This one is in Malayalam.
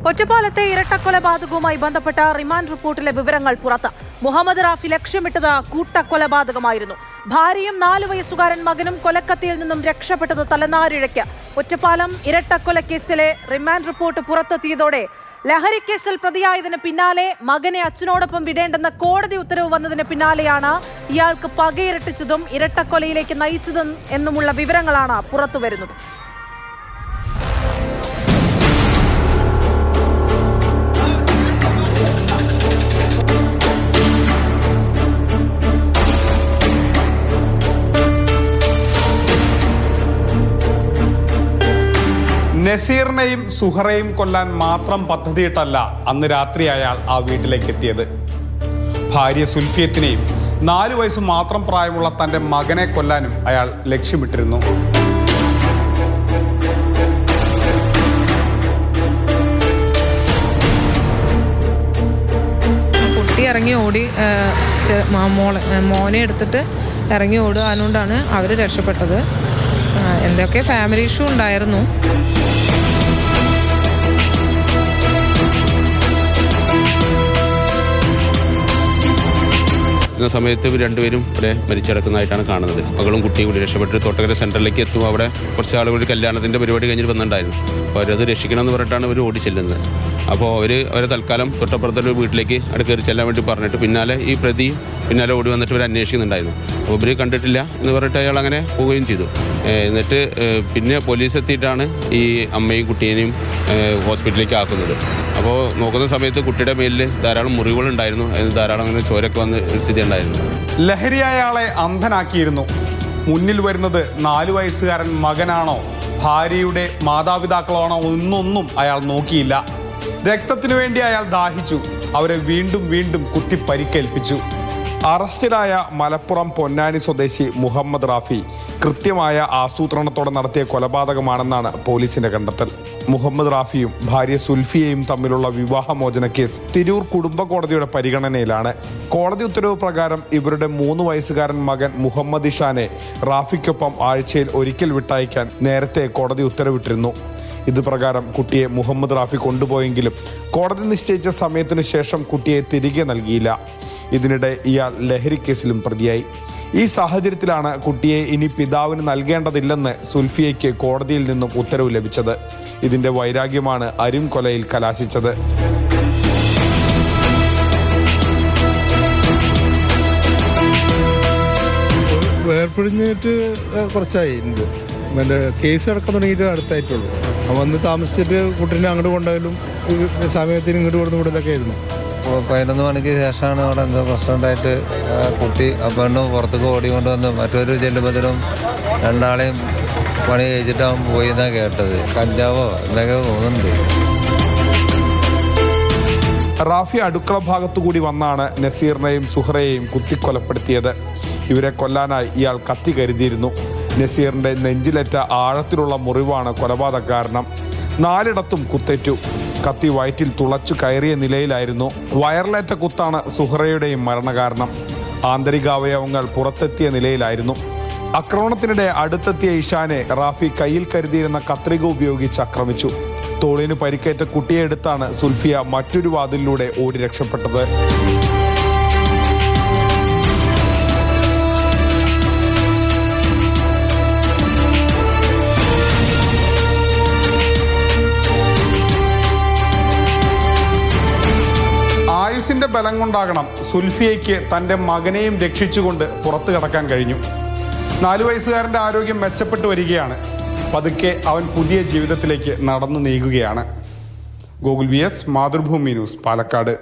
ഒറ്റപ്പാലത്തെ ഇരട്ടക്കൊലപാതകവുമായി ബന്ധപ്പെട്ട റിമാൻഡ് റിപ്പോർട്ടിലെ വിവരങ്ങൾ പുറത്ത്. മുഹമ്മദ് റാഫി ലക്ഷ്യമിട്ടത് കൂട്ടക്കൊലപാതകമായിരുന്നു. ഭാര്യയും 4 വയസ്സുകാരൻ മകനും കൊലക്കത്തിയിൽ നിന്നും രക്ഷപ്പെട്ടത് തലനാരിഴയ്ക്ക്. ഒറ്റപ്പാലം ഇരട്ടക്കൊലക്കേസിലെ റിമാൻഡ് റിപ്പോർട്ട് പുറത്തെത്തിയതോടെ ലഹരിക്കേസിൽ പ്രതിയായതിന് പിന്നാലെ മകനെ അച്ഛനോടൊപ്പം വിടേണ്ടെന്ന കോടതി ഉത്തരവ് വന്നതിന് പിന്നാലെയാണ് ഇയാൾക്ക് പകയിരട്ടിച്ചതും ഇരട്ടക്കൊലയിലേക്ക് നയിച്ചതും എന്നുമുള്ള വിവരങ്ങളാണ് പുറത്തുവരുന്നത്. നസീറിനെയും സുഹറയും കൊല്ലാൻ മാത്രം പദ്ധതിയിട്ടല്ല അന്ന് രാത്രി അയാൾ ആ വീട്ടിലേക്ക് എത്തിയത്. ഭാര്യ സുൽഫിയത്തിനെയും 4 വയസ്സ് മാത്രം പ്രായമുള്ള തൻ്റെ മകനെ കൊല്ലാനും അയാൾ ലക്ഷ്യമിട്ടിരുന്നു. കുട്ടി ഇറങ്ങി ഓടി മോനെ എടുത്തിട്ട് ഇറങ്ങി ഓടുക, അതുകൊണ്ടാണ് അവർ രക്ഷപ്പെട്ടത്. എന്തൊക്കെ ഫാമിലി ഇഷ്യൂ ഉണ്ടായിരുന്നു. സമയത്ത് ഇവർ രണ്ടുപേരും ഇവിടെ മരിച്ചടക്കുന്നതായിട്ടാണ് കാണുന്നത്. മകളും കുട്ടിയും കൂടി രക്ഷപ്പെട്ട് തൊട്ടകര സെൻറ്ററിലേക്ക് എത്തുമ്പോൾ അവിടെ കുറച്ച് ആളുകൾ കല്യാണത്തിൻ്റെ പരിപാടി കഴിഞ്ഞിട്ട് വന്നിട്ടുണ്ടായിരുന്നു. അപ്പോൾ അവരത് രക്ഷിക്കണമെന്ന് പറഞ്ഞിട്ടാണ് ഇവർ ഓടി ചെല്ലുന്നത്. അപ്പോൾ അവരെ തൽക്കാലം തൊട്ടപ്പുറത്തൊരു വീട്ടിലേക്ക് അവിടെ കയറി ചെല്ലാൻ വേണ്ടി പറഞ്ഞിട്ട് പിന്നാലെ ഈ പ്രതി പിന്നാലെ ഓടി വന്നിട്ട് ഇവർ അന്വേഷിക്കുന്നുണ്ടായിരുന്നു. അപ്പോൾ ഇവർ കണ്ടിട്ടില്ല എന്ന് പറഞ്ഞിട്ട് അയാൾ അങ്ങനെ പോവുകയും ചെയ്തു. എന്നിട്ട് പിന്നെ പോലീസ് എത്തിയിട്ടാണ് ഈ അമ്മയും കുട്ടീനെയും ഹോസ്പിറ്റലിലേക്ക് ആക്കുന്നത്. അപ്പോൾ നോക്കുന്ന സമയത്ത് കുട്ടിയുടെ മേലിൽ ധാരാളം മുറിവുകളുണ്ടായിരുന്നു. ധാരാളം അങ്ങനെ ചോരൊക്കെ വന്ന് സ്ഥിതി ഉണ്ടായിരുന്നു. ലഹരിയായ ആളെ അന്ധനാക്കിയിരുന്നു. മുന്നിൽ വരുന്നത് 4 വയസ്സുകാരൻ മകനാണോ ഭാര്യയുടെ മാതാപിതാക്കളാണോ എന്നൊന്നും അയാൾ നോക്കിയില്ല. രക്തത്തിനു വേണ്ടി അയാൾ ദാഹിച്ചു. അവരെ വീണ്ടും വീണ്ടും കുത്തി പരിക്കേൽപ്പിച്ചു. അറസ്റ്റിലായ മലപ്പുറം പൊന്നാനി സ്വദേശി മുഹമ്മദ് റാഫി കൃത്യമായ ആസൂത്രണത്തോടെ നടത്തിയ കൊലപാതകമാണെന്നാണ് പോലീസിന്റെ കണ്ടെത്തൽ. മുഹമ്മദ് റാഫിയും ഭാര്യ സുൽഫിയയും തമ്മിലുള്ള വിവാഹമോചന കേസ് തിരൂർ കുടുംബ കോടതിയുടെ പരിഗണനയിലാണ്. കോടതി ഉത്തരവ് പ്രകാരം ഇവരുടെ 3 വയസ്സുകാരൻ മകൻ മുഹമ്മദ് ഇഷാനെ റാഫിക്കൊപ്പം ആഴ്ചയിൽ ഒരിക്കൽ വിട്ടയക്കാൻ നേരത്തെ കോടതി ഉത്തരവിട്ടിരുന്നു. ഇത് പ്രകാരം കുട്ടിയെ മുഹമ്മദ് റാഫി കൊണ്ടുപോയെങ്കിലും കോടതി നിശ്ചയിച്ച സമയത്തിനു ശേഷം കുട്ടിയെ തിരികെ നൽകിയില്ല. ഇതിനിടെ ഇയാൾ ലഹരി കേസിലും പ്രതിയായി. ഈ സാഹചര്യത്തിലാണ് കുട്ടിയെ ഇനി പിതാവിന് നൽകേണ്ടതില്ലെന്ന് സുൽഫിയയ്ക്ക് കോടതിയിൽ നിന്നും ഉത്തരവ് ലഭിച്ചത്. ഇതിന്റെ വൈരാഗ്യമാണ് അരും കൊലയിൽ കലാശിച്ചത്. വേർപിടിഞ്ഞിട്ട് കുറച്ചായി. എൻ്റെ കേസ് അടക്കം തുടങ്ങിയിട്ട് അടുത്തായിട്ടുള്ളൂ. വന്ന് താമസിച്ചിട്ട് കുട്ടീനെ അങ്ങോട്ട് കൊണ്ടായാലും സമയത്തിന് ഇങ്ങോട്ട് കൊടുത്ത് വിടലൊക്കെ ആയിരുന്നു. 11 മണിക്ക് ശേഷമാണ് അവിടെ എന്തോ പ്രശ്നം ഉണ്ടായിട്ട് കുട്ടി പെണ്ണും പുറത്തേക്ക് ഓടിക്കൊണ്ടുവന്ന് മറ്റൊരു ചെല്ലുമ്പോഴത്തേനും രണ്ടാളെയും പണി കഴിച്ചിട്ടാവും പോയി എന്നാണ് കേട്ടത്. കഞ്ചാവോ എന്തൊക്കെ തോന്നുന്നുണ്ട്. റാഫി അടുക്കള ഭാഗത്തുകൂടി വന്നാണ് നസീറിനെയും സുഹറയെയും കുത്തിക്കൊലപ്പെടുത്തിയത്. ഇവരെ കൊല്ലാനായി ഇയാൾ കത്തി കരുതിയിരുന്നു. നസീറിന്റെ നെഞ്ചിലേറ്റ ആഴത്തിലുള്ള മുറിവാണ് കൊലപാതക കാരണം. 4 കുത്തേറ്റു. കത്തി വയറ്റിൽ തുളച്ചു കയറിയ നിലയിലായിരുന്നു. വയറിലേറ്റ കുത്താണ് സുഹറയുടെയും മരണകാരണം. ആന്തരികാവയവങ്ങൾ പുറത്തെത്തിയ നിലയിലായിരുന്നു. ആക്രമണത്തിനിടെ അടുത്തെത്തിയ ഇഷാനെ റാഫി കയ്യിൽ കരുതിയിരുന്ന കത്രിക ഉപയോഗിച്ച് ആക്രമിച്ചു. തോളിന് പരിക്കേറ്റ കുട്ടിയെ എടുത്താണ് സുൽഫിയ മറ്റൊരു വാതിലിലൂടെ ഓടി രക്ഷപ്പെട്ടത്. ആയുസിന്റെ ബലം കൊണ്ടാകണം സുൽഫിയയ്ക്ക് തൻ്റെ മകനെയും രക്ഷിച്ചുകൊണ്ട് പുറത്തു കടക്കാൻ കഴിഞ്ഞു. 4 വയസ്സുകാരൻ്റെ ആരോഗ്യം മെച്ചപ്പെട്ടു വരികയാണ്. പതുക്കെ അവൻ പുതിയ ജീവിതത്തിലേക്ക് നടന്നു നീങ്ങുകയാണ്. Gokul VS, Mathrubhumi news, Palakkad.